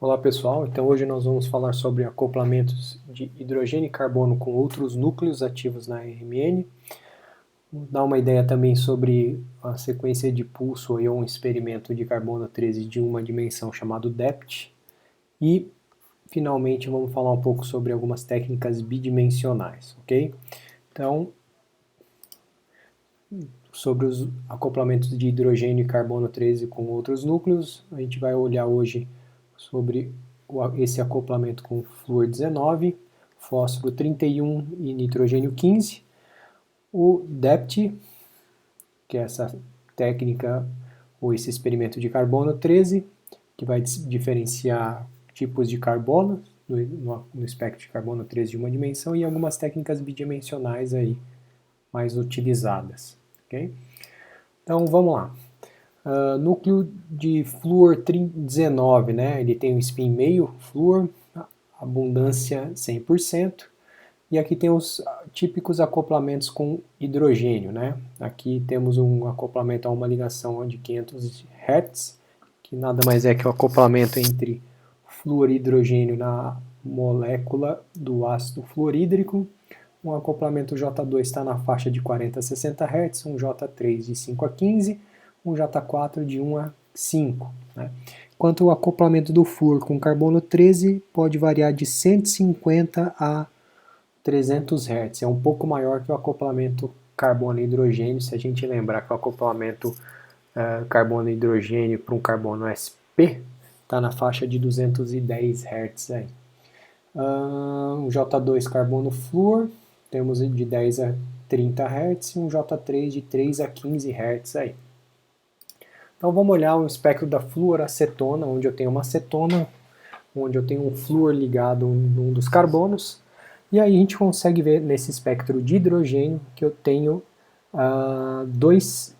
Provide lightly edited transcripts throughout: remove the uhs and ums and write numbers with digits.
Olá pessoal, então hoje nós vamos falar sobre acoplamentos de hidrogênio e carbono com outros núcleos ativos na RMN. Vou dar uma ideia também sobre a sequência de pulso ou um experimento de carbono 13 de uma dimensão chamado DEPT. E finalmente vamos falar um pouco sobre algumas técnicas bidimensionais, ok? Então, sobre os acoplamentos de hidrogênio e carbono 13 com outros núcleos, a gente vai olhar hoje sobre esse acoplamento com flúor 19, fósforo 31 e nitrogênio 15, o DEPT, que é essa técnica ou esse experimento de carbono 13, que vai diferenciar tipos de carbono no espectro de carbono 13 de uma dimensão e algumas técnicas bidimensionais aí mais utilizadas, ok? Então vamos lá. Núcleo de flúor 19, né? Ele tem um spin meio flúor, abundância 100%, e aqui tem os típicos acoplamentos com hidrogênio, né? Aqui temos um acoplamento a uma ligação de 500 Hz, que nada mais é que o acoplamento entre flúor e hidrogênio na molécula do ácido fluorídrico. Um acoplamento J2 está na faixa de 40 a 60 Hz, um J3 de 5 a 15, um J4 de 1 a 5. Né? Enquanto o acoplamento do flúor com carbono 13 pode variar de 150 a 300 Hz. É um pouco maior que o acoplamento carbono e hidrogênio, se a gente lembrar que o acoplamento carbono e hidrogênio para um carbono sp está na faixa de 210 Hz. Aí. Um J2 carbono flúor, temos de 10 a 30 Hz, e um J3 de 3 a 15 Hz. Aí. Então vamos olhar o espectro da fluoracetona, onde eu tenho uma acetona, onde eu tenho um flúor ligado num dos carbonos, e aí a gente consegue ver nesse espectro de hidrogênio que eu tenho dois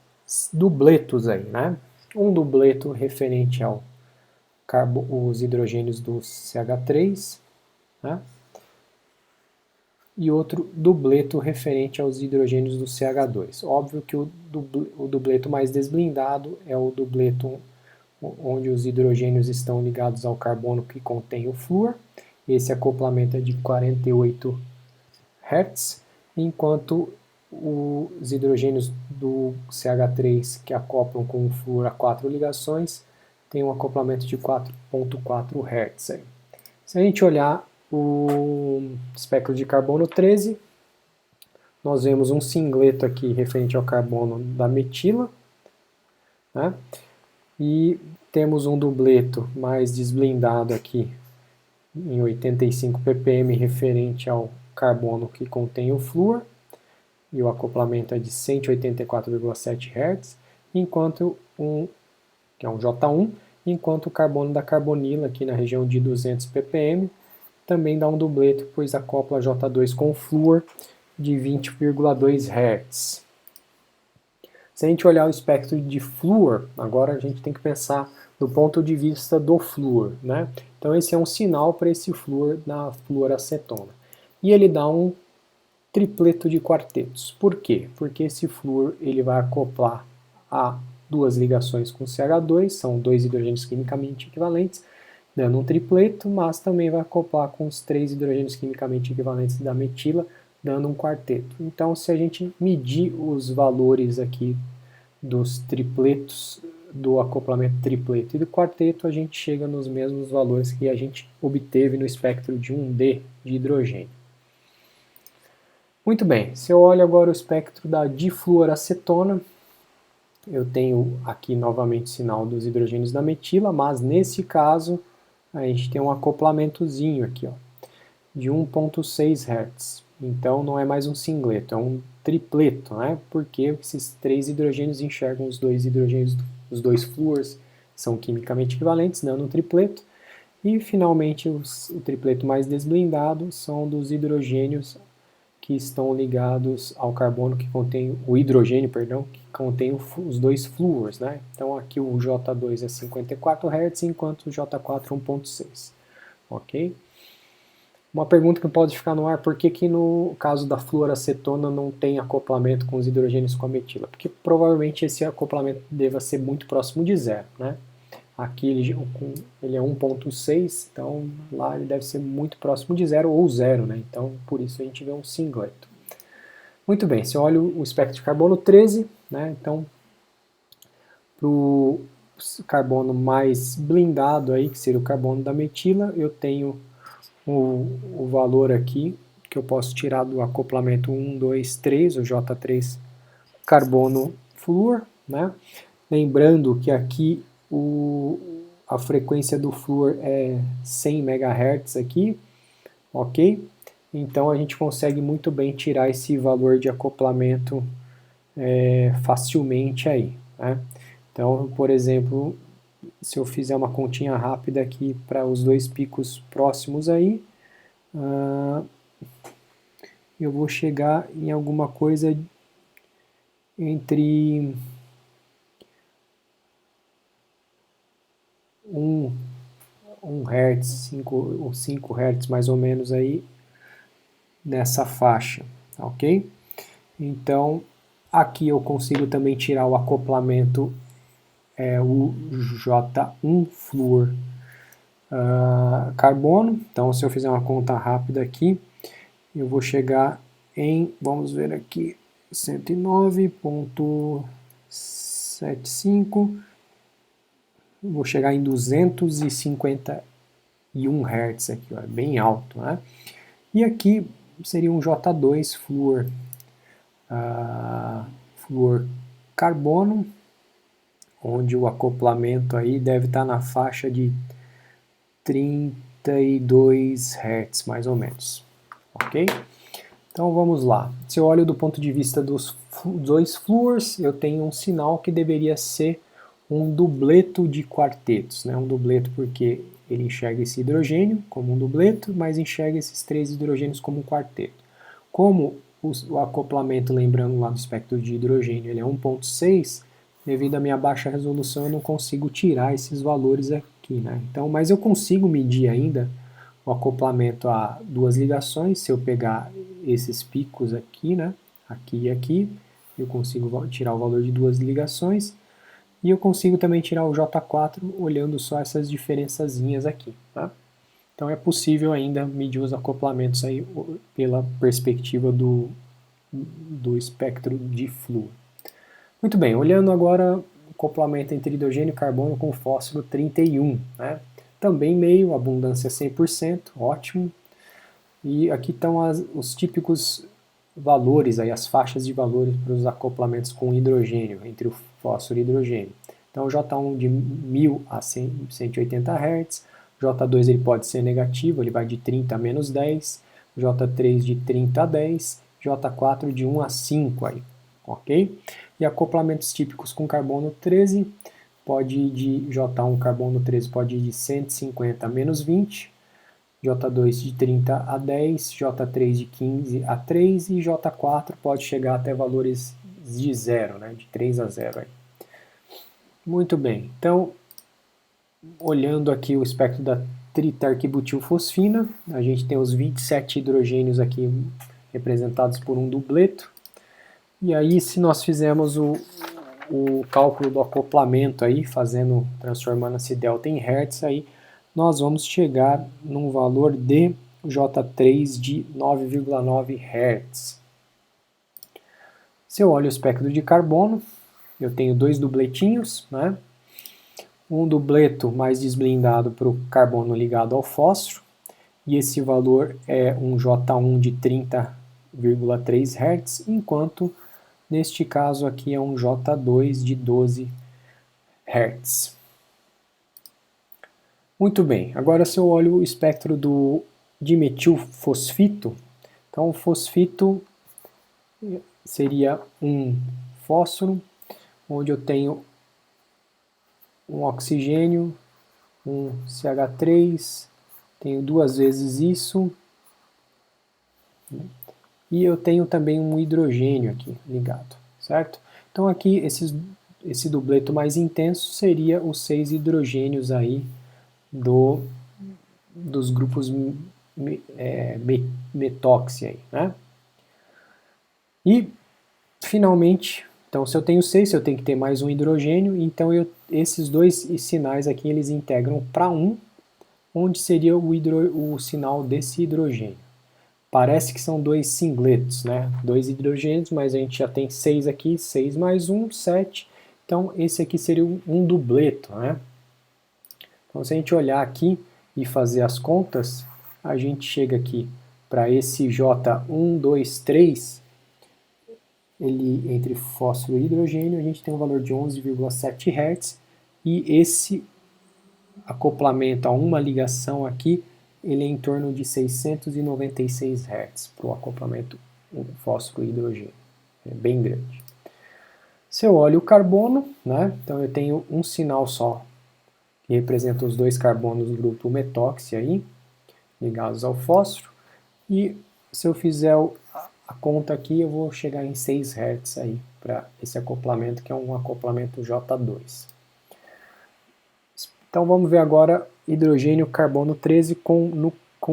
dubletos aí, né? Um dubleto referente ao os hidrogênios do CH3, né? E outro dubleto referente aos hidrogênios do CH2. Óbvio que o dubleto mais desblindado é o dubleto onde os hidrogênios estão ligados ao carbono que contém o flúor. Esse acoplamento é de 48 Hz, enquanto os hidrogênios do CH3 que acoplam com o flúor a 4 ligações têm um acoplamento de 4.4 Hz. Se a gente olhar o espectro de carbono 13, nós vemos um singleto aqui referente ao carbono da metila, né? E temos um dubleto mais desblindado aqui em 85 ppm referente ao carbono que contém o flúor, e o acoplamento é de 184,7 Hz, enquanto que é um J1, enquanto o carbono da carbonila aqui na região de 200 ppm também dá um dubleto, pois acopla J2 com flúor de 20,2 Hz. Se a gente olhar o espectro de flúor, agora a gente tem que pensar do ponto de vista do flúor, né? Então esse é um sinal para esse flúor na fluoracetona. E ele dá um tripleto de quartetos. Por quê? Porque esse flúor ele vai acoplar a duas ligações com CH2, são dois hidrogênios quimicamente equivalentes, dando um tripleto, mas também vai acoplar com os três hidrogênios quimicamente equivalentes da metila, dando um quarteto. Então, se a gente medir os valores aqui dos tripletos, do acoplamento tripleto e do quarteto, a gente chega nos mesmos valores que a gente obteve no espectro de 1D de hidrogênio. Muito bem, se eu olho agora o espectro da difluoracetona, eu tenho aqui novamente o sinal dos hidrogênios da metila, mas nesse caso a gente tem um acoplamentozinho aqui, ó, de 1.6 Hz. Então não é mais um singleto, é um tripleto, né? Porque esses três hidrogênios enxergam os dois hidrogênios, os dois flúors são quimicamente equivalentes, dando um tripleto. E finalmente o tripleto mais desblindado são dos hidrogênios que estão ligados ao carbono que contém o hidrogênio, perdão, que contém os dois flúors, né? Então aqui o J2 é 54 Hz, enquanto o J4 é 1.6, ok? Uma pergunta que pode ficar no ar, por que no caso da fluoracetona não tem acoplamento com os hidrogênios com a metila? Porque provavelmente esse acoplamento deva ser muito próximo de zero, né? Aqui ele é 1.6, então lá ele deve ser muito próximo de zero ou zero, né? Então por isso a gente vê um singleto. Muito bem, se eu olho o espectro de carbono 13, né? Então para o carbono mais blindado aí, que seria o carbono da metila, eu tenho o valor aqui que eu posso tirar do acoplamento 1, 2, 3, o J3 carbono flúor, né? Lembrando que aqui a frequência do flúor é 100 MHz aqui, ok? Então a gente consegue muito bem tirar esse valor de acoplamento facilmente aí, né? Então, por exemplo, se eu fizer uma continha rápida aqui para os dois picos próximos aí, eu vou chegar em alguma coisa entre 1 Hz, 5 Hz mais ou menos aí nessa faixa, ok? Então aqui eu consigo também tirar o acoplamento, o J1 flúor carbono. Então se eu fizer uma conta rápida aqui, eu vou chegar em, vamos ver aqui, 109.75, vou chegar em 251 Hz aqui, ó, é bem alto, né? E aqui seria um J2 flúor, flúor carbono, onde o acoplamento aí deve estar na faixa de 32 Hz, mais ou menos, ok? Então vamos lá. Se eu olho do ponto de vista dos dois flúors, eu tenho um sinal que deveria ser um dubleto de quartetos, né? Um dubleto porque ele enxerga esse hidrogênio como um dubleto, mas enxerga esses três hidrogênios como um quarteto. Como o acoplamento, lembrando lá do espectro de hidrogênio, ele é 1.6, devido à minha baixa resolução eu não consigo tirar esses valores aqui, né? Então, mas eu consigo medir ainda o acoplamento a duas ligações. Se eu pegar esses picos aqui, né, aqui e aqui, eu consigo tirar o valor de duas ligações, e eu consigo também tirar o J4 olhando só essas diferençazinhas aqui, tá? Então é possível ainda medir os acoplamentos aí pela perspectiva do espectro de flúor. Muito bem, olhando agora o acoplamento entre hidrogênio e carbono com fósforo 31, né? Também meio, abundância 100%, ótimo. E aqui estão os típicos valores, aí, as faixas de valores para os acoplamentos com hidrogênio, entre o fósforo e hidrogênio. Então, J1 de 1000 a 180 Hz, J2 ele pode ser negativo, ele vai de 30 a menos 10, J3 de 30 a 10, J4 de 1 a 5, aí, ok? E acoplamentos típicos com carbono 13, pode ir de J1 carbono 13 pode ir de 150 a menos 20, J2 de 30 a 10, J3 de 15 a 3 e J4 pode chegar até valores de 0, né, de 3 a 0. Aí. Muito bem, então, olhando aqui o espectro da tritarquibutilfosfina, a gente tem os 27 hidrogênios aqui representados por um dubleto, e aí se nós fizermos o cálculo do acoplamento aí, transformando esse delta em Hertz aí, nós vamos chegar num valor de J3 de 9,9 Hz. Se eu olho o espectro de carbono, eu tenho dois dubletinhos, né? Um dubleto mais desblindado para o carbono ligado ao fósforo, e esse valor é um J1 de 30,3 Hz, enquanto neste caso aqui é um J2 de 12 Hz. Muito bem, agora se eu olho o espectro do dimetilfosfito, então o fosfito seria um fósforo, onde eu tenho um oxigênio, um CH3, tenho duas vezes isso, e eu tenho também um hidrogênio aqui ligado, certo? Então aqui esse dubleto mais intenso seria os 6 hidrogênios aí dos grupos metóxi aí, né? E finalmente Então, se eu tenho 6, eu tenho que ter mais um hidrogênio, então esses dois sinais aqui, eles integram para 1, onde seria o sinal desse hidrogênio. Parece que são dois singletos, né? Dois hidrogênios, mas a gente já tem 6 aqui, 6 mais 1, 7. Então, esse aqui seria um dubleto, né? Então, se a gente olhar aqui e fazer as contas, a gente chega aqui para esse J1, 2, 3, ele, entre fósforo e hidrogênio, a gente tem um valor de 11,7 Hz, e esse acoplamento a uma ligação aqui, ele é em torno de 696 Hz para o acoplamento fósforo e hidrogênio. É bem grande. Se eu olho o carbono, né, então eu tenho um sinal só, que representa os dois carbonos do grupo metóxi aí, ligados ao fósforo, e se eu fizer a conta aqui, eu vou chegar em 6 Hz aí, para esse acoplamento, que é um acoplamento J2. Então vamos ver agora hidrogênio carbono 13 com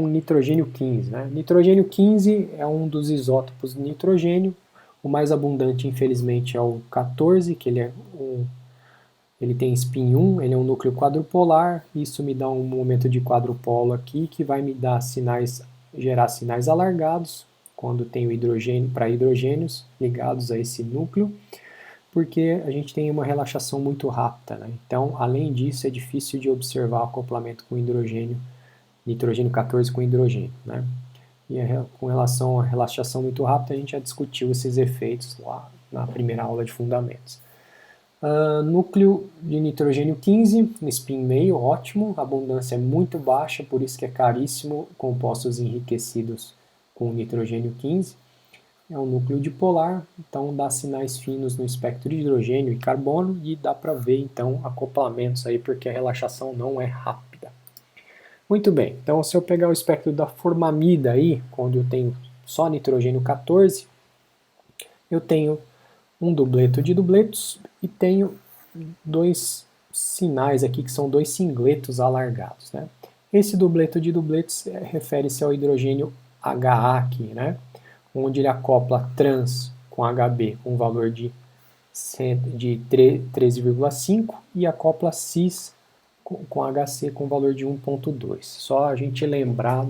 nitrogênio 15. Né? Nitrogênio 15 é um dos isótopos de nitrogênio. O mais abundante, infelizmente, é o 14, que ele tem spin 1, ele é um núcleo quadrupolar. Isso me dá um momento de quadrupolo aqui, que vai me dar gerar sinais alargados, quando tenho hidrogênio para hidrogênios ligados a esse núcleo, porque a gente tem uma relaxação muito rápida, né? Então, além disso, é difícil de observar o acoplamento com hidrogênio, nitrogênio 14 com hidrogênio, né? E com relação à relaxação muito rápida, a gente já discutiu esses efeitos lá na primeira aula de fundamentos. Núcleo de nitrogênio 15, spin meio, ótimo, a abundância é muito baixa, por isso que é caríssimo compostos enriquecidos com nitrogênio 15. É um núcleo dipolar, então dá sinais finos no espectro de hidrogênio e carbono, e dá para ver então acoplamentos aí, porque a relaxação não é rápida. Muito bem, então se eu pegar o espectro da formamida aí, onde eu tenho só nitrogênio 14, eu tenho um dubleto de dubletos e tenho dois sinais aqui que são dois singletos alargados, né? Esse dubleto de dubletos refere-se ao hidrogênio HA aqui, né? Onde ele acopla trans com HB com um valor de 13,5 e acopla cis com HC com valor de 1,2. Só a gente lembrar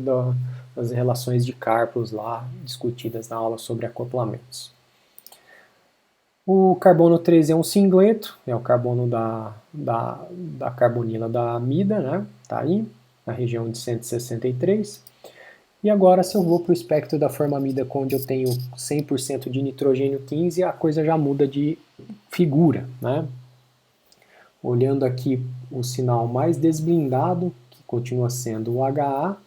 das relações de Karplus lá discutidas na aula sobre acoplamentos. O carbono 13 é um singleto, é o carbono da carbonila da amida, né? Tá aí, na região de 163. E agora, se eu vou para o espectro da formamida, onde eu tenho 100% de nitrogênio 15, a coisa já muda de figura, né? Olhando aqui o sinal mais desblindado, que continua sendo o HA,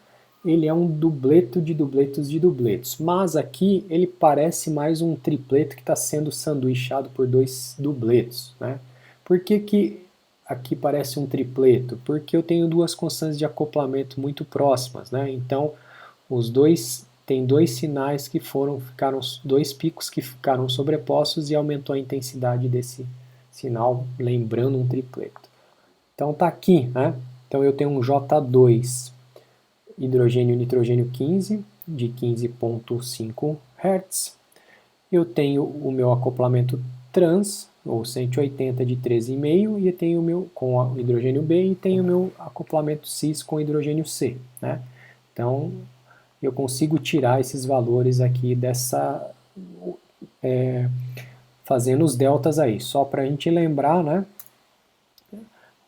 ele é um dubleto de dubletos de dubletos, mas aqui ele parece mais um tripleto que está sendo sanduichado por dois dubletos, né? Por que aqui parece um tripleto? Porque eu tenho duas constantes de acoplamento muito próximas, né? Então, os dois tem dois sinais que ficaram dois picos que ficaram sobrepostos e aumentou a intensidade desse sinal, lembrando um tripleto. Então tá aqui, né? Então eu tenho um J2 hidrogênio nitrogênio 15 de 15,5 Hz. Eu tenho o meu acoplamento trans, ou 180 de 13,5, e tenho o meu com o hidrogênio B e tenho o meu acoplamento cis com hidrogênio C, né? Então eu consigo tirar esses valores aqui fazendo os deltas aí. Só para a gente lembrar, né?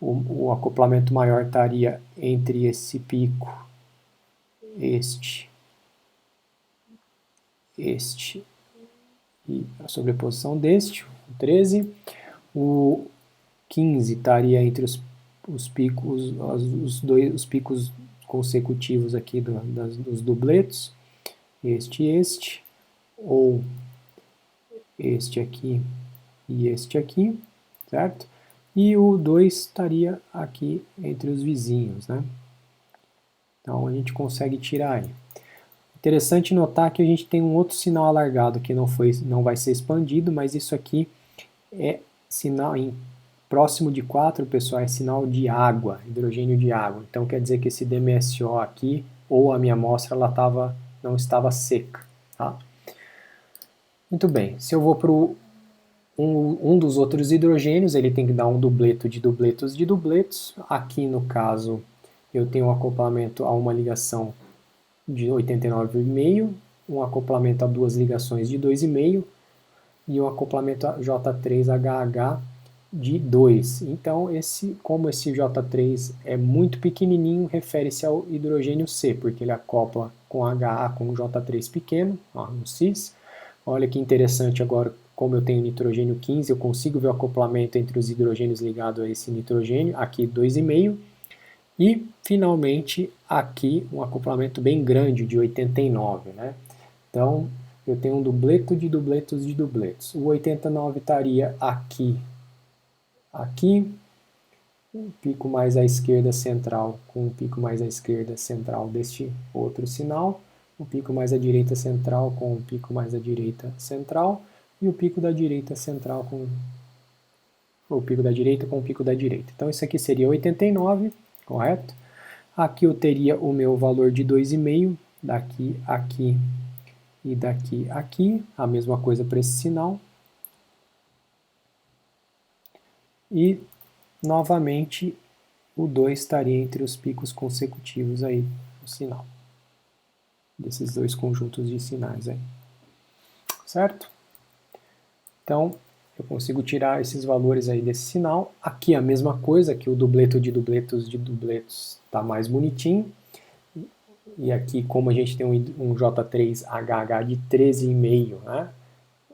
O acoplamento maior estaria entre esse pico, este e a sobreposição deste, o 13. O 15 estaria entre os picos, os picos consecutivos aqui dos dubletos, este, ou este aqui e este aqui, certo? E o 2 estaria aqui entre os vizinhos, né? Então a gente consegue tirar aí. Interessante notar que a gente tem um outro sinal alargado que não vai ser expandido, mas isso aqui é sinal próximo de 4, pessoal, é sinal de água, hidrogênio de água. Então quer dizer que esse DMSO aqui, ou a minha amostra, não estava seca. Tá? Muito bem, se eu vou para o um dos outros hidrogênios, ele tem que dar um dupleto de dupletos de dupletos. Aqui no caso, eu tenho um acoplamento a uma ligação de 89,5, um acoplamento a duas ligações de 2,5 e um acoplamento a J3HH de 2. Então, como esse J3 é muito pequenininho, refere-se ao hidrogênio C, porque ele acopla com HA com J3 pequeno, ó, no cis. Olha que interessante agora, como eu tenho nitrogênio 15, eu consigo ver o acoplamento entre os hidrogênios ligados a esse nitrogênio, aqui 2,5. E, finalmente, aqui um acoplamento bem grande, de 89, né? Então, eu tenho um dupleto de dupletos de dupletos. O 89 estaria aqui, um pico mais à esquerda central com um pico mais à esquerda central deste outro sinal, o pico mais à direita central com o pico mais à direita central e o pico da direita central com o pico da direita com o pico da direita. Então isso aqui seria 89, correto? Aqui eu teria o meu valor de 2,5, daqui, aqui e daqui, aqui, a mesma coisa para esse sinal. E novamente o 2 estaria entre os picos consecutivos aí do sinal, desses dois conjuntos de sinais aí, certo? Então, eu consigo tirar esses valores aí desse sinal. Aqui a mesma coisa, que o dupleto de dupletos de dupletos está mais bonitinho. E aqui, como a gente tem um J3HH de 13,5, né?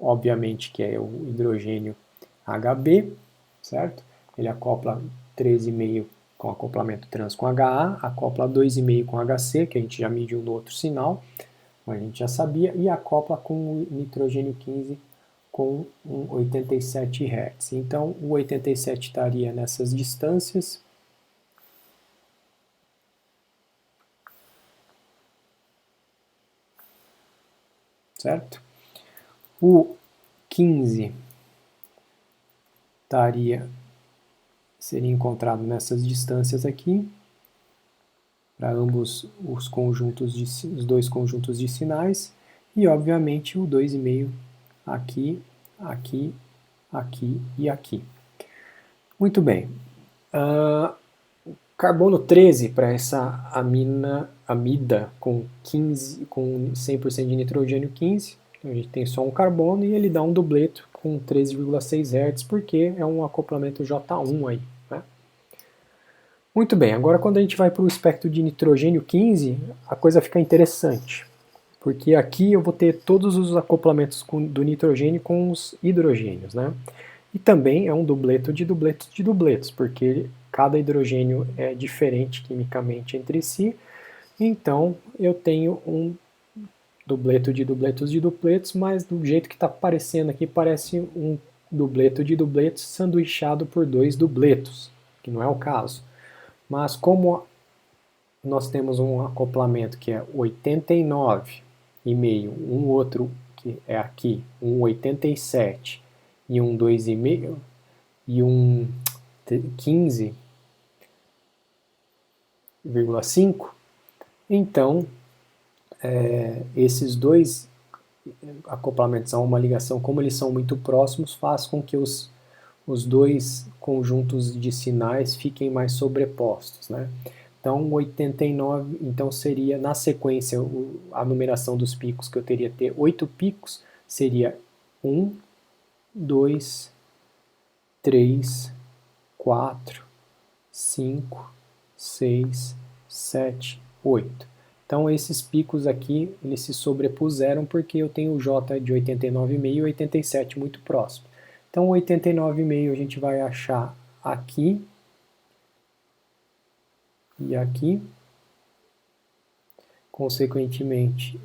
Obviamente que é o hidrogênio HB, certo? Ele acopla 13,5 com acoplamento trans com HA, acopla 2,5 com HC, que a gente já mediu no outro sinal, a gente já sabia, e acopla com o nitrogênio 15 com um 87 Hz. Então, o 87 estaria nessas distâncias. Certo? O 15 seria encontrado nessas distâncias aqui, para ambos os dois conjuntos de sinais, e obviamente o 2,5 aqui, aqui, aqui e aqui. Muito bem. Carbono 13 para essa amida com 100% de nitrogênio 15. Então a gente tem só um carbono e ele dá um dupleto com 13,6 Hz, porque é um acoplamento J1 aí. Né? Muito bem, agora quando a gente vai para o espectro de nitrogênio 15, a coisa fica interessante. Porque aqui eu vou ter todos os acoplamentos do nitrogênio com os hidrogênios, né? E também é um dupleto de dupletos de dupletos, porque cada hidrogênio é diferente quimicamente entre si, então eu tenho um dupleto de dupletos de dupletos, mas do jeito que está aparecendo aqui, parece um dupleto de dupletos sanduichado por dois dupletos, que não é o caso. Mas como nós temos um acoplamento que é 89,5, um outro que é aqui, um 87 e um 2,5 e um 15,5, então esses dois acoplamentos a uma ligação, como eles são muito próximos, faz com que os dois conjuntos de sinais fiquem mais sobrepostos, né? Então, 89, então seria, na sequência, a numeração dos picos que eu teria ter 8 picos, seria 1, 2, 3, 4, 5, 6, 7, 8. Então, esses picos aqui, eles se sobrepuseram porque eu tenho o J de 89,5 e 87 muito próximo. Então, 89,5 a gente vai achar aqui e aqui. Consequentemente,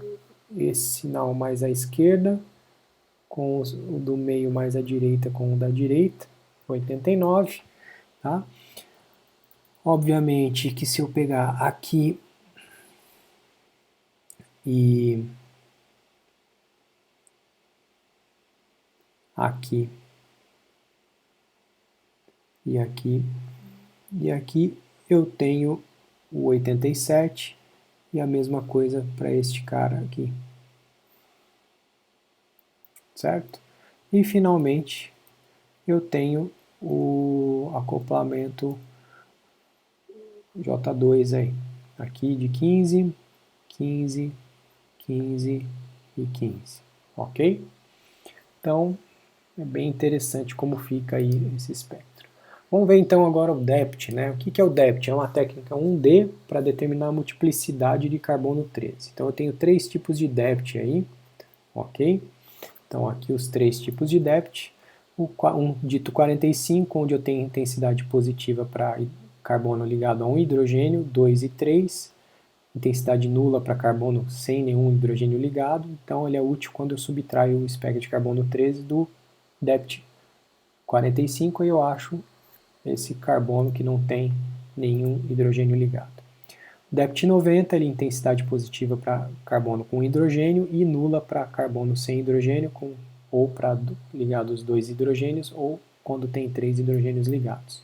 esse sinal mais à esquerda, com o do meio mais à direita com o da direita, 89, tá? Obviamente que se eu pegar aqui e aqui e aqui e aqui, eu tenho o 87 e a mesma coisa para este cara aqui, certo? E finalmente eu tenho o acoplamento J2 aí, aqui de 15, 15, 15 e 15, ok? Então, é bem interessante como fica aí esse espectro. Vamos ver então agora o DEPT, né? O que é o DEPT? É uma técnica 1D para determinar a multiplicidade de carbono 13. Então eu tenho 3 tipos de DEPT aí, ok? Então aqui os 3 tipos de DEPT. Um dito 45, onde eu tenho intensidade positiva para carbono ligado a um hidrogênio, 2 e 3, intensidade nula para carbono sem nenhum hidrogênio ligado, então ele é útil quando eu subtraio o espectro de carbono 13 do DEPT 45 e eu acho esse carbono que não tem nenhum hidrogênio ligado. DEPT 90, ele é intensidade positiva para carbono com hidrogênio e nula para carbono sem hidrogênio, ou para ligado os 2 hidrogênios, ou quando tem 3 hidrogênios ligados.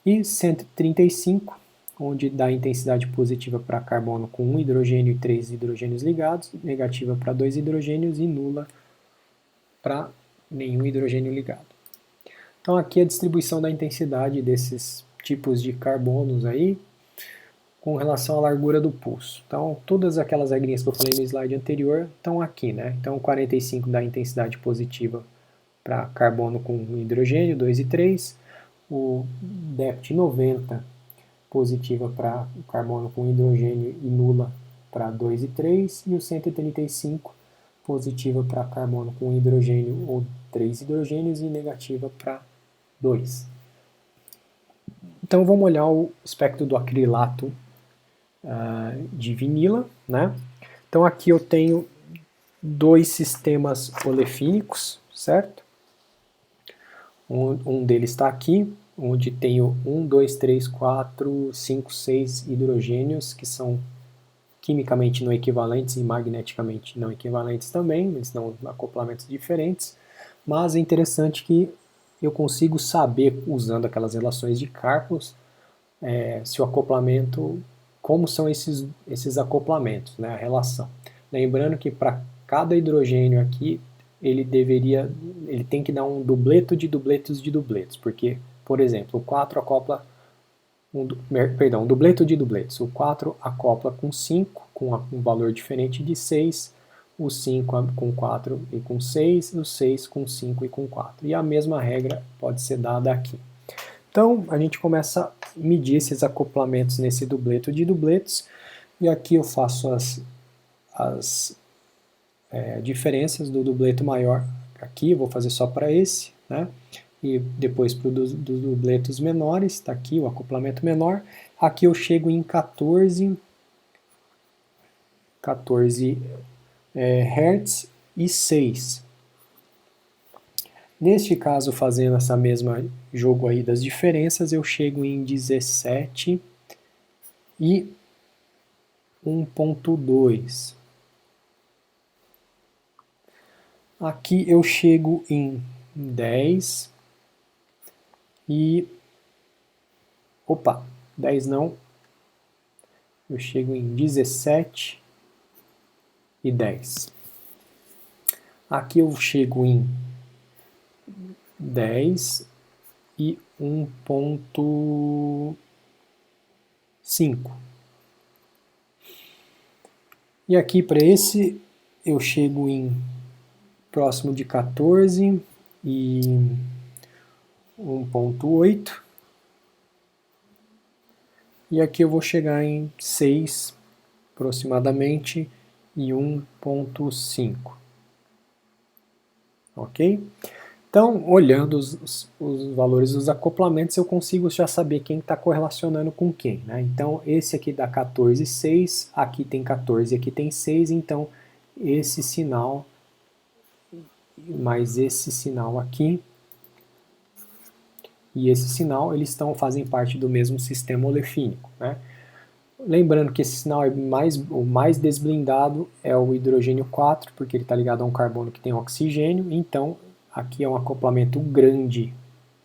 E 135, onde dá intensidade positiva para carbono com 1 hidrogênio e 3 hidrogênios ligados, negativa para 2 hidrogênios e nula para nenhum hidrogênio ligado. Então aqui a distribuição da intensidade desses tipos de carbonos aí, com relação à largura do pulso. Então, todas aquelas regrinhas que eu falei no slide anterior estão aqui, né? Então, 45 dá intensidade positiva para carbono com hidrogênio, 2 e 3. O DEPT 90, positiva para carbono com hidrogênio e nula para 2 e 3. E o 135, positiva para carbono com hidrogênio ou 3 hidrogênios e negativa para 2. Então, vamos olhar o espectro do acrilato de vinila, né? Então aqui eu tenho 2 sistemas olefínicos, certo? Um deles está aqui, onde tenho 1, 2, 3, 4, 5, 6 hidrogênios, que são quimicamente não equivalentes e magneticamente não equivalentes também, eles dão acoplamentos diferentes, mas é interessante que eu consigo saber, usando aquelas relações de Karplus, se o acoplamento, como são esses acoplamentos, né, a relação. Lembrando que para cada hidrogênio aqui, ele tem que dar um dubleto de dubletos de dubletos, porque, por exemplo, o 4 acopla, um dubleto de dubletos, o 4 acopla com 5, com um valor diferente de 6, o 5 com 4 e com 6, e o 6 com 5 e com 4. E a mesma regra pode ser dada aqui. Então, a gente começa a medir esses acoplamentos nesse dubleto de dubletos, e aqui eu faço as diferenças do dubleto maior. Aqui eu vou fazer só para esse, né? E depois para dos dubletos menores, está aqui o acoplamento menor. Aqui eu chego em 14 Hz e 6. Neste caso, fazendo essa mesma jogo aí das diferenças, eu chego em 17 e 1.2. Aqui eu chego em 10 e... Opa, 10 não. Eu chego em 17 e 10. Aqui eu chego em 10 e 1.5. E aqui para esse eu chego em próximo de 14 e 1.8. E aqui eu vou chegar em 6 aproximadamente e 1.5. Ok? Então, olhando os valores dos acoplamentos, eu consigo já saber quem está correlacionando com quem, né? Então, esse aqui dá 14,6, aqui tem 14 e aqui tem 6, então esse sinal mais esse sinal aqui e esse sinal, eles fazem parte do mesmo sistema olefínico, né? Lembrando que esse sinal o mais desblindado é o hidrogênio 4, porque ele está ligado a um carbono que tem oxigênio, então aqui é um acoplamento grande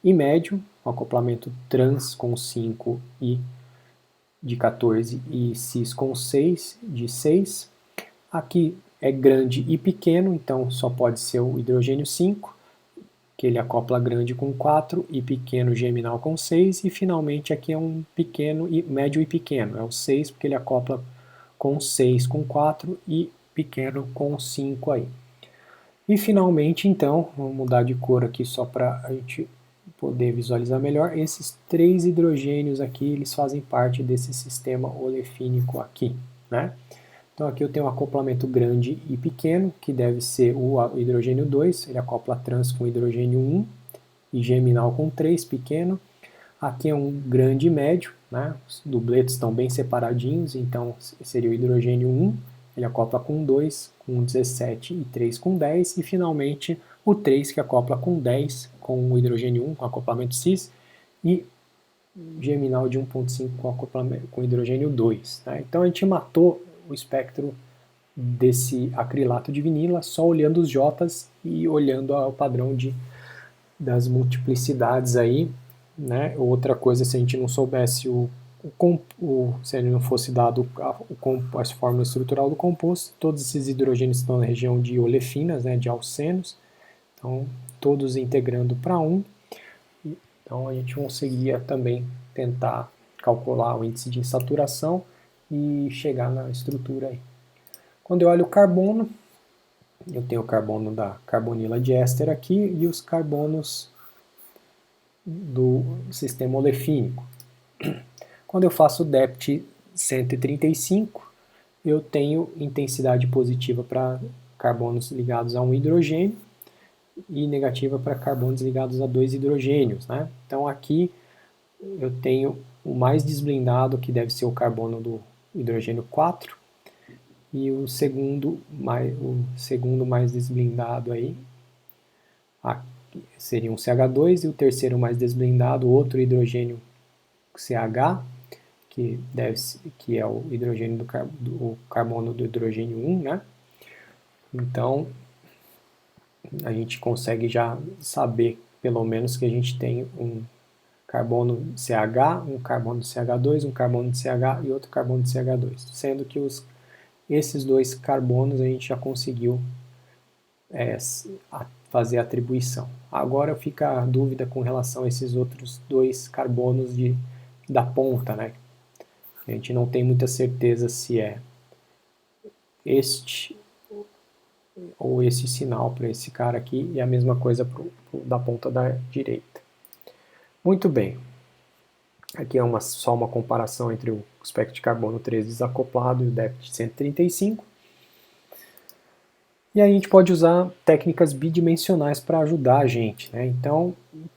e médio, um acoplamento trans com 5 e de 14 e cis com 6 de 6. Aqui é grande e pequeno, então só pode ser o hidrogênio 5. que ele acopla grande com 4 e pequeno geminal com 6, e finalmente aqui é um pequeno, médio e pequeno, é o 6 porque ele acopla com 6 com 4 e pequeno com 5 aí. E finalmente, então, vamos mudar de cor aqui só para a gente poder visualizar melhor, esses 3 hidrogênios aqui, eles fazem parte desse sistema olefínico aqui, né? Então aqui eu tenho um acoplamento grande e pequeno, que deve ser o hidrogênio 2, ele acopla trans com hidrogênio 1 e geminal com 3, pequeno. Aqui é um grande e médio, né? Os dubletos estão bem separadinhos, então seria o hidrogênio 1, ele acopla com 2, com 17 e 3 com 10, e finalmente o 3 que acopla com 10, com o hidrogênio 1, com acoplamento cis, e geminal de 1,5 com acoplamento com hidrogênio 2. Né? Então a gente matou o espectro desse acrilato de vinila só olhando os J's e olhando o padrão das multiplicidades aí, né? Outra coisa, se a gente não soubesse se ele não fosse dado a fórmula estrutural do composto, todos esses hidrogênios estão na região de olefinas, né, de alcenos, então todos integrando para 1, então a gente conseguia também tentar calcular o índice de insaturação e chegar na estrutura aí. Quando eu olho o carbono, eu tenho o carbono da carbonila de éster aqui e os carbonos do sistema olefínico. Quando eu faço o DEPT 135, eu tenho intensidade positiva para carbonos ligados a um hidrogênio e negativa para carbonos ligados a 2 hidrogênios, né? Então aqui eu tenho o mais desblindado, que deve ser o carbono do hidrogênio 4, e o segundo mais desblindado aí seria um CH2, e o terceiro mais desblindado, outro hidrogênio CH, que é o hidrogênio do carbono do hidrogênio 1, né? Então a gente consegue já saber, pelo menos, que a gente tem um carbono CH, um carbono CH2, um carbono de CH e outro carbono de CH2, sendo que esses dois carbonos a gente já conseguiu fazer a atribuição. Agora fica a dúvida com relação a esses outros dois carbonos da ponta, né? A gente não tem muita certeza se é este ou esse sinal para esse cara aqui, e a mesma coisa da ponta da direita. Muito bem. Aqui é só uma comparação entre o espectro de carbono 3 desacoplado e o DEPT 135. E aí a gente pode usar técnicas bidimensionais para ajudar a gente, né? Então,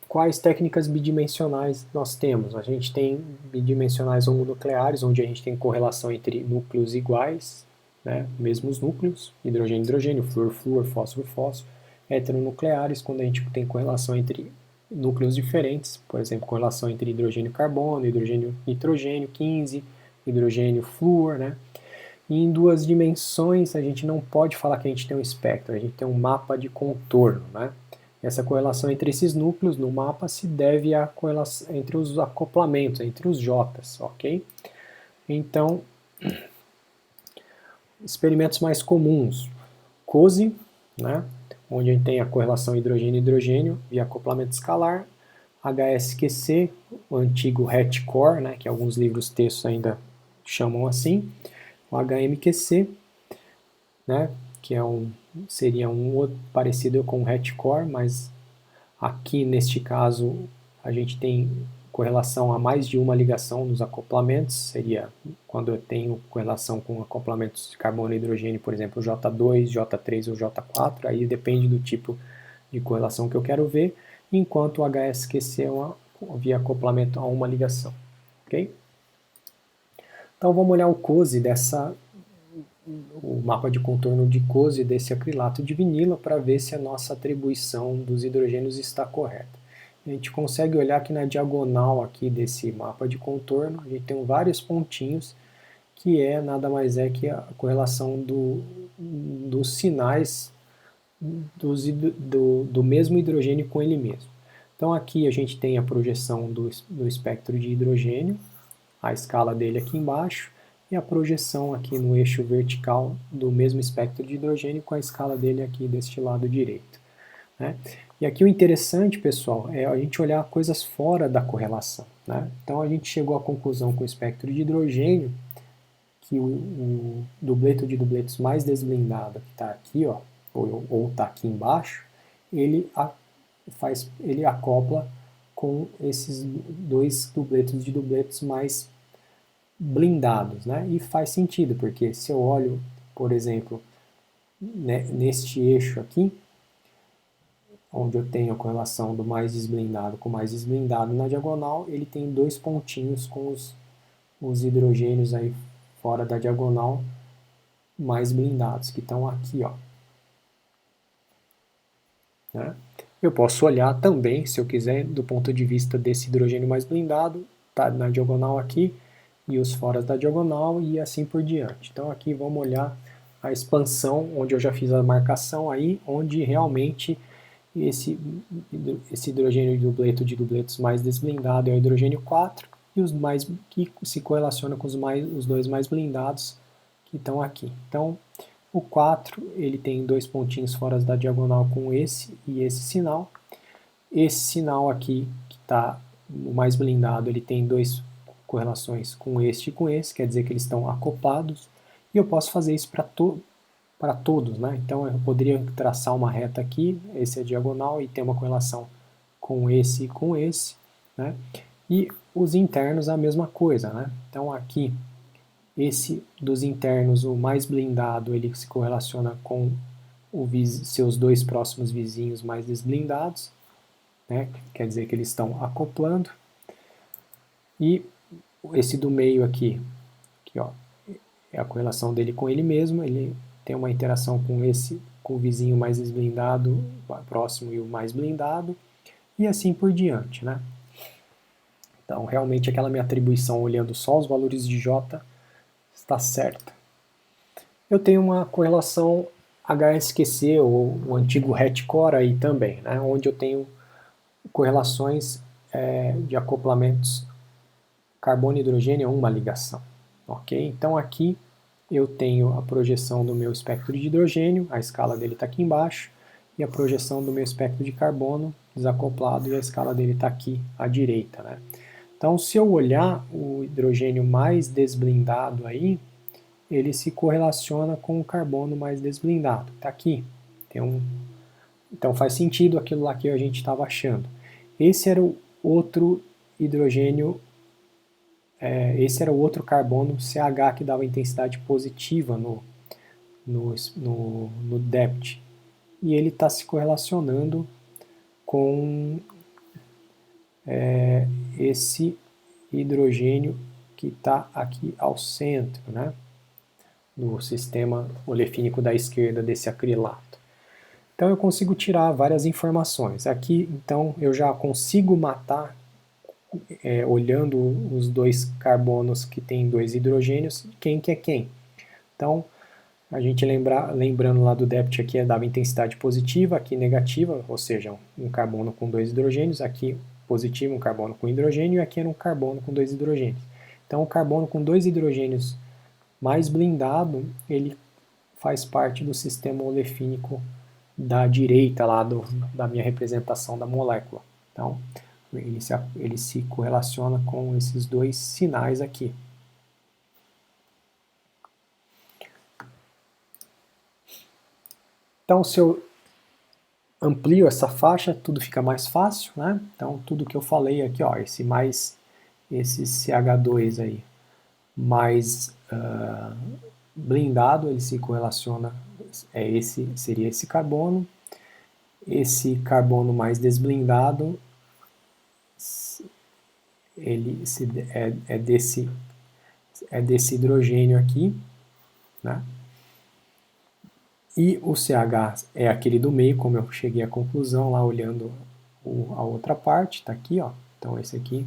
quais técnicas bidimensionais nós temos? A gente tem bidimensionais homonucleares, onde a gente tem correlação entre núcleos iguais, né? Mesmos núcleos, hidrogênio, hidrogênio, flúor, flúor, fósforo, fósforo. Heteronucleares, quando a gente tem correlação entre núcleos diferentes, por exemplo, correlação entre hidrogênio e carbono, hidrogênio e nitrogênio, 15, hidrogênio, flúor, né? E em 2 dimensões a gente não pode falar que a gente tem um espectro, a gente tem um mapa de contorno, né? Essa correlação entre esses núcleos no mapa se deve à correlação entre os acoplamentos, entre os J's, ok? Então, experimentos mais comuns, COSE, né? Onde a gente tem a correlação hidrogênio-hidrogênio e acoplamento escalar, HSQC, o antigo HATCOR, né? Que alguns livros textos ainda chamam assim, o HMQC, né, que seria um outro parecido com o HATCOR, mas aqui neste caso a gente tem correlação a mais de uma ligação nos acoplamentos, seria quando eu tenho correlação com acoplamentos de carbono e hidrogênio, por exemplo, J2, J3 ou J4, aí depende do tipo de correlação que eu quero ver, enquanto o HSQC é via acoplamento a uma ligação, ok? Então vamos olhar o COSE o mapa de contorno de COSE desse acrilato de vinila para ver se a nossa atribuição dos hidrogênios está correta. A gente consegue olhar que na diagonal aqui desse mapa de contorno, a gente tem vários pontinhos, que nada mais é que a correlação dos sinais do mesmo hidrogênio com ele mesmo. Então aqui a gente tem a projeção do espectro de hidrogênio, a escala dele aqui embaixo, e a projeção aqui no eixo vertical do mesmo espectro de hidrogênio com a escala dele aqui deste lado direito, né? E aqui o interessante, pessoal, é a gente olhar coisas fora da correlação, né? Então a gente chegou à conclusão com o espectro de hidrogênio que o dubleto de dubletos mais desblindado, que está aqui, ó, ou está aqui embaixo, ele acopla com esses dois dubletos de dubletos mais blindados, né? E faz sentido, porque se eu olho, por exemplo, né, neste eixo aqui, onde eu tenho a correlação do mais desblindado com o mais desblindado na diagonal, ele tem dois pontinhos com os hidrogênios aí fora da diagonal mais blindados, que estão aqui, ó. Né? Eu posso olhar também, se eu quiser, do ponto de vista desse hidrogênio mais blindado, tá na diagonal aqui, e os foras da diagonal, e assim por diante. Então aqui vamos olhar a expansão, onde eu já fiz a marcação aí, onde realmente esse hidrogênio de dubleto de dubletos mais desblindado é o hidrogênio 4, e os mais que se correlaciona com os dois mais blindados que estão aqui. Então, o 4 ele tem dois pontinhos fora da diagonal com esse e esse sinal. Esse sinal aqui, que está o mais blindado, ele tem duas correlações com este e com esse, quer dizer que eles estão acoplados. E eu posso fazer isso para todos, né? Então eu poderia traçar uma reta aqui, esse é a diagonal, e ter uma correlação com esse e com esse, né? E os internos a mesma coisa, né? Então aqui, esse dos internos, o mais blindado, ele se correlaciona com seus dois próximos vizinhos mais desblindados, né? Quer dizer que eles estão acoplando. E esse do meio aqui, ó, é a correlação dele com ele mesmo, ele tem uma interação com o vizinho mais desblindado, próximo e o mais blindado, e assim por diante, né? Então, realmente aquela minha atribuição olhando só os valores de J está certa. Eu tenho uma correlação HSQC, ou o antigo RETCOR aí também, né? Onde eu tenho correlações de acoplamentos carbono e hidrogênio é uma ligação, ok? Então aqui eu tenho a projeção do meu espectro de hidrogênio, a escala dele está aqui embaixo, e a projeção do meu espectro de carbono desacoplado, e a escala dele está aqui à direita, né? Então, se eu olhar o hidrogênio mais desblindado aí, ele se correlaciona com o carbono mais desblindado. Está aqui. Então faz sentido aquilo lá que a gente estava achando. Esse era o outro hidrogênio, esse era o outro carbono CH que dava intensidade positiva no DEPT. E ele está se correlacionando com esse hidrogênio que está aqui ao centro, né, do sistema olefínico da esquerda desse acrilato. Então eu consigo tirar várias informações. Aqui, então, eu já consigo matar, olhando os dois carbonos que têm dois hidrogênios, quem que é quem. Então, a gente lembrando lá do DEPT aqui dava intensidade positiva, aqui negativa, ou seja, um carbono com dois hidrogênios, aqui positivo, um carbono com hidrogênio, e aqui era um carbono com dois hidrogênios. Então o carbono com dois hidrogênios mais blindado, ele faz parte do sistema olefínico da direita lá da minha representação da molécula. Então ele se correlaciona com esses dois sinais aqui. Então, se eu amplio essa faixa, tudo fica mais fácil, né? Então, tudo que eu falei aqui, ó, esse CH2 aí, mais blindado, ele se correlaciona, seria esse carbono. Esse carbono mais desblindado, ele é desse hidrogênio aqui, né? E o CH é aquele do meio, como eu cheguei à conclusão lá olhando a outra parte, está aqui, ó. Então esse aqui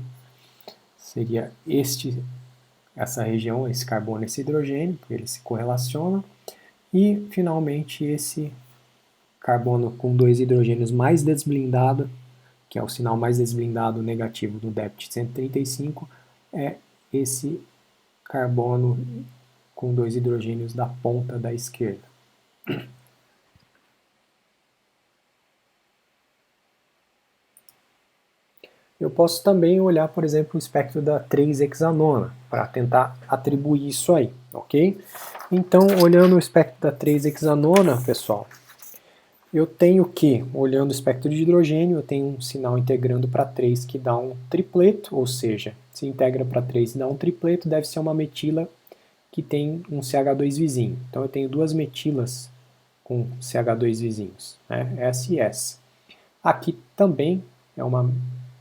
seria essa região, esse carbono, esse hidrogênio, porque eles se correlacionam. E finalmente esse carbono com dois hidrogênios mais desblindado, que é o sinal mais desblindado negativo do DEPT 135, é esse carbono com dois hidrogênios da ponta da esquerda. Eu posso também olhar, por exemplo, o espectro da 3-hexanona, para tentar atribuir isso aí, ok? Então, olhando o espectro da 3-hexanona, pessoal, eu tenho que, olhando o espectro de hidrogênio, eu tenho um sinal integrando para 3 que dá um tripleto, ou seja, se integra para 3 e dá um tripleto, deve ser uma metila que tem um CH2 vizinho. Então eu tenho duas metilas com CH2 vizinhos, né? S e S. Aqui também é uma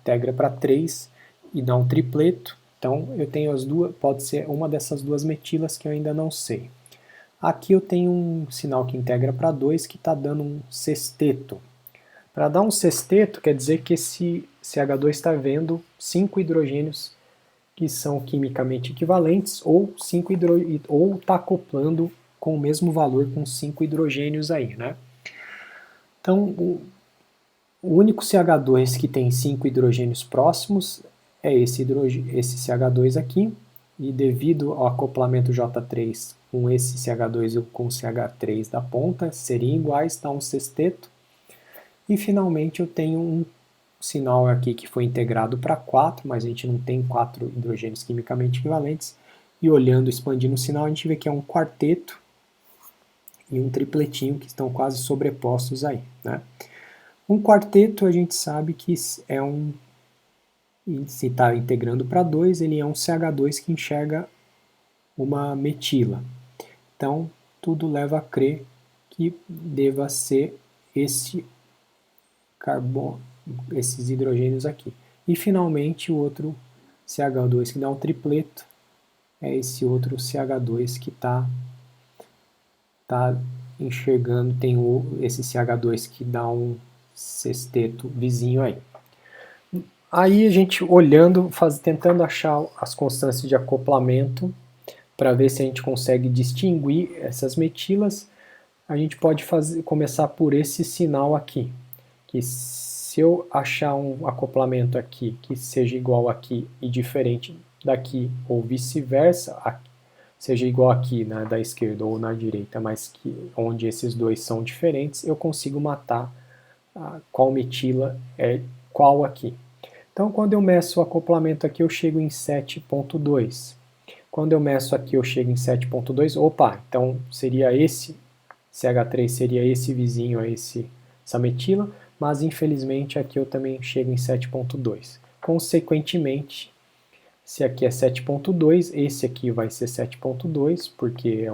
integra para 3 e dá um tripleto, então eu tenho as duas, pode ser uma dessas duas metilas que eu ainda não sei. Aqui eu tenho um sinal que integra para 2 que está dando um sexteto. Para dar um sexteto quer dizer que esse CH2 está vendo 5 hidrogênios que são quimicamente equivalentes ou está acoplando com o mesmo valor com 5 hidrogênios aí, né? Então, o único CH2 que tem 5 hidrogênios próximos é esse CH2 aqui, e devido ao acoplamento J3 com esse CH2 e com o CH3 da ponta, seriam iguais, dá um sexteto. E finalmente eu tenho um sinal aqui que foi integrado para 4, mas a gente não tem 4 hidrogênios quimicamente equivalentes. E olhando, expandindo o sinal, a gente vê que é um quarteto e um tripletinho que estão quase sobrepostos aí, né? Um quarteto a gente sabe que é um, se está integrando para 2, ele é um CH2 que enxerga uma metila. Então, tudo leva a crer que deva ser esse carbono, esses hidrogênios aqui. E finalmente o outro CH2 que dá um tripleto é esse outro CH2 que está enxergando, tem esse CH2 que dá um sexteto vizinho aí. Aí a gente olhando, tentando achar as constâncias de acoplamento para ver se a gente consegue distinguir essas metilas, a gente pode começar por esse sinal aqui, que se eu achar um acoplamento aqui que seja igual aqui e diferente daqui, ou vice-versa, seja igual aqui da esquerda ou na direita, mas que onde esses dois são diferentes, eu consigo matar qual metila é qual aqui. Então, quando eu meço o acoplamento aqui, eu chego em 7.2. Quando eu meço aqui, eu chego em 7.2. Opa, então seria esse, CH3 seria esse vizinho a essa metila, mas infelizmente aqui eu também chego em 7.2. Consequentemente, se aqui é 7.2, esse aqui vai ser 7.2, porque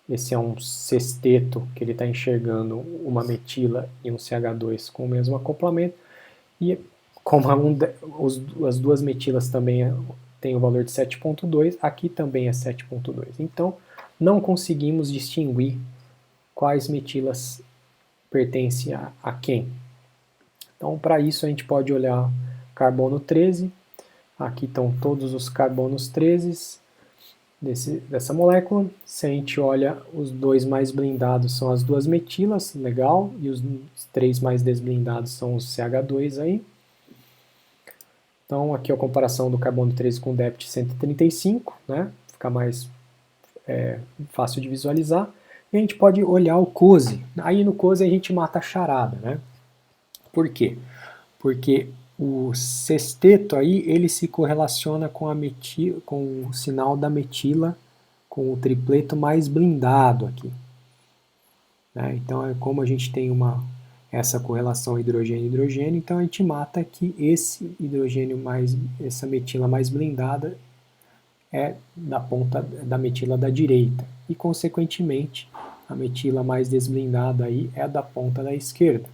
esse é um sexteto que ele está enxergando uma metila e um CH2 com o mesmo acoplamento, e como as duas metilas também têm o valor de 7.2, aqui também é 7.2. Então, não conseguimos distinguir quais metilas pertencem a quem. Então, para isso, a gente pode olhar carbono 13. Aqui estão todos os carbonos 13 dessa molécula. Se a gente olha, os dois mais blindados são as duas metilas, legal, e os três mais desblindados são os CH2 aí. Então, aqui é a comparação do carbono 13 com o DEPT 135, né? Fica mais fácil de visualizar. E a gente pode olhar o COSE. Aí no COSE a gente mata a charada, né? Por quê? Porque o sexteto aí, ele se correlaciona com com o sinal da metila, com o tripleto mais blindado aqui. Né? Então, é como a gente tem essa correlação hidrogênio-hidrogênio, então a gente mata que esse hidrogênio essa metila mais blindada é da ponta da metila da direita, e consequentemente a metila mais desblindada aí é da ponta da esquerda.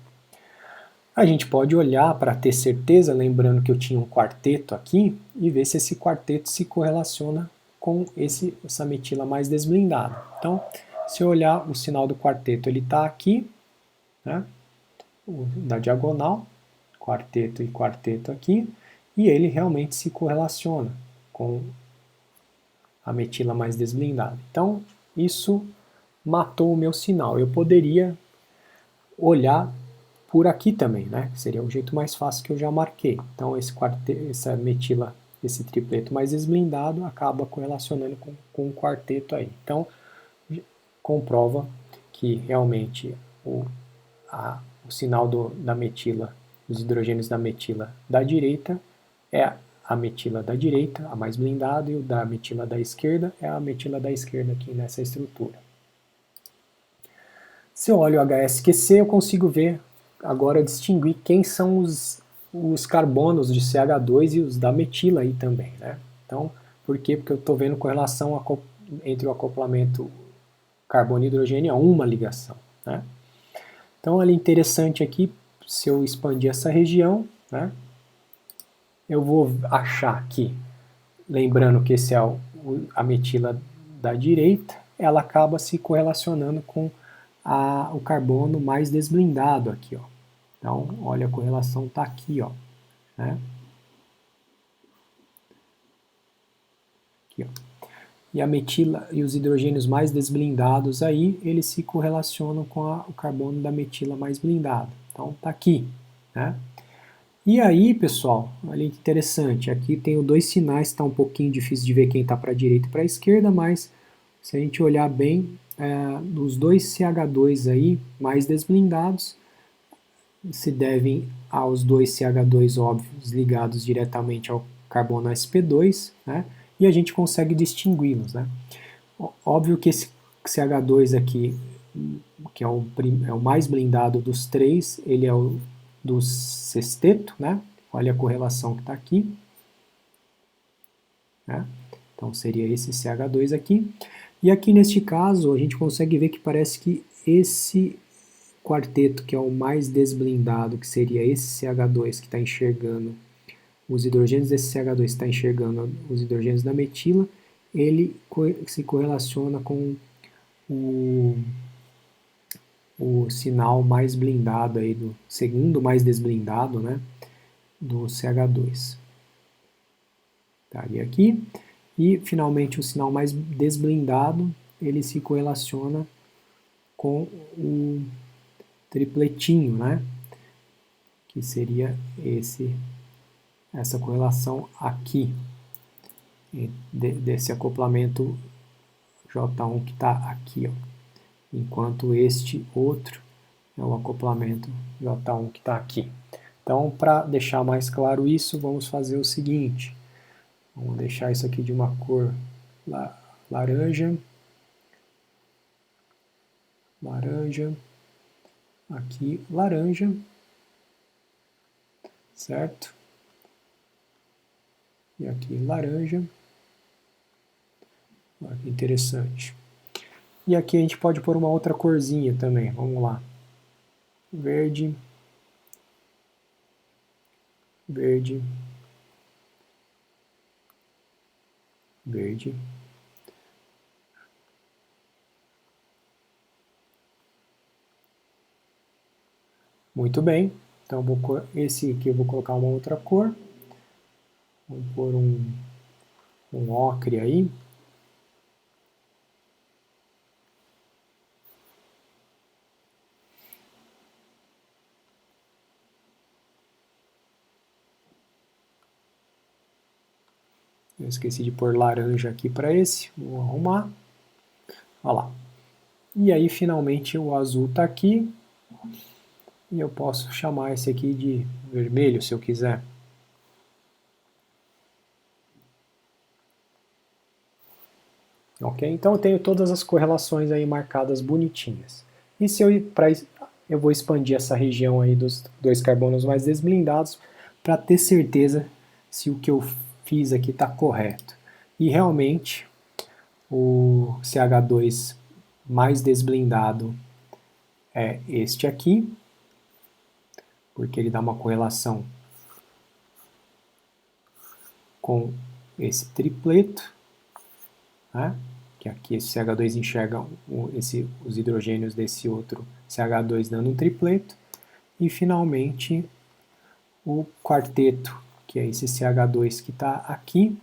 A gente pode olhar para ter certeza, lembrando que eu tinha um quarteto aqui, e ver se esse quarteto se correlaciona com essa metila mais desblindada. Então, se eu olhar o sinal do quarteto, ele está aqui, né, da diagonal, quarteto e quarteto aqui, e ele realmente se correlaciona com a metila mais desblindada. Então, isso matou o meu sinal. Eu poderia olhar por aqui também, né? Seria o jeito mais fácil que eu já marquei. Então, essa metila, esse tripleto mais desblindado, acaba correlacionando com o quarteto aí. Então, comprova que realmente o sinal da metila os hidrogênios da metila da direita é a metila da direita, a mais blindada, e o da metila da esquerda é a metila da esquerda aqui nessa estrutura. Se eu olho o HSQC, eu consigo ver, agora distinguir quem são os carbonos de CH2 e os da metila aí também, né? Então, por quê? Porque eu estou vendo correlação entre o acoplamento carbono e hidrogênio a uma ligação, né? Então, olha, interessante aqui, se eu expandir essa região, né, eu vou achar que, lembrando que esse é a metila da direita, ela acaba se correlacionando com o carbono mais desblindado aqui, ó. Então, olha, a correlação está aqui, ó, né? Aqui, ó. E a metila e os hidrogênios mais desblindados aí, eles se correlacionam com o carbono da metila mais blindada. Então, tá aqui, né? E aí, pessoal, olha que interessante, aqui tem os dois sinais, está um pouquinho difícil de ver quem está para a direita e para a esquerda, mas se a gente olhar bem, os dois CH2 aí, mais desblindados, se devem aos dois CH2 óbvios ligados diretamente ao carbono sp2, né? E a gente consegue distingui-los, né? Óbvio que esse CH2 aqui, que é o mais blindado dos três, ele é o do sexteto, né? Olha a correlação que está aqui, né? Então seria esse CH2 aqui. E aqui neste caso a gente consegue ver que parece que esse quarteto, que é o mais desblindado, que seria esse CH2 que está enxergando os hidrogênios desse CH2 está enxergando os hidrogênios da metila, ele se correlaciona com o sinal mais blindado aí, do segundo mais desblindado, né, do CH2. Estaria aqui. E, finalmente, o sinal mais desblindado, ele se correlaciona com o tripletinho, né, que seria essa correlação aqui, desse acoplamento J1 que está aqui, ó, enquanto este outro é o acoplamento J1 que está aqui. Então, para deixar mais claro isso, vamos fazer o seguinte, vamos deixar isso aqui de uma cor laranja, aqui laranja, certo? E aqui laranja. Olha que interessante. E aqui a gente pode pôr uma outra corzinha também. Vamos lá. Verde. Verde. Verde. Muito bem. Então esse aqui eu vou colocar uma outra cor. Vamos pôr um ocre aí. Eu esqueci de pôr laranja aqui para esse. Vou arrumar. Olha lá. E aí, finalmente, o azul está aqui. E eu posso chamar esse aqui de vermelho, se eu quiser. Ok? Então eu tenho todas as correlações aí marcadas bonitinhas. E se eu vou expandir essa região aí dos dois carbonos mais desblindados para ter certeza se o que eu fiz aqui está correto. E realmente o CH2 mais desblindado é este aqui, porque ele dá uma correlação com esse tripleto, né? Que aqui esse CH2 enxerga os hidrogênios desse outro CH2 dando um tripleto, e finalmente o quarteto, que é esse CH2 que está aqui,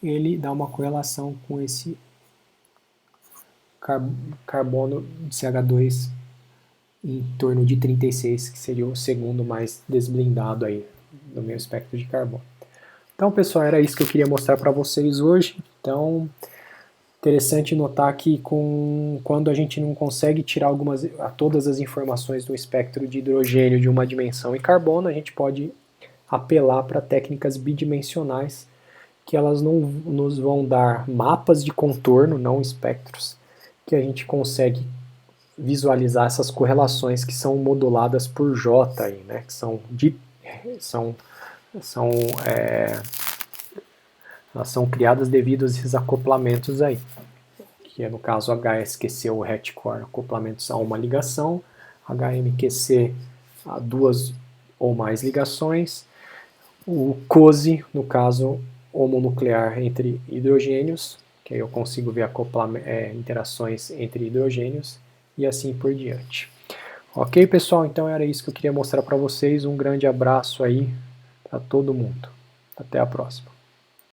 ele dá uma correlação com esse carbono CH2 em torno de 36, que seria o segundo mais desblindado aí no meu espectro de carbono. Então, pessoal, era isso que eu queria mostrar para vocês hoje. Então, Interessante notar que quando a gente não consegue tirar todas as informações do espectro de hidrogênio de uma dimensão e carbono, a gente pode apelar para técnicas bidimensionais, que elas não nos vão dar mapas de contorno, não espectros, que a gente consegue visualizar essas correlações que são moduladas por J aí, né? Que elas são criadas devido a esses acoplamentos aí, que é no caso HSQC ou Hatch-Core, acoplamentos a uma ligação, HMQC a duas ou mais ligações, o COSE, no caso homonuclear entre hidrogênios, que aí eu consigo ver interações entre hidrogênios e assim por diante. Ok, pessoal? Então era isso que eu queria mostrar para vocês. Um grande abraço aí para todo mundo. Até a próxima.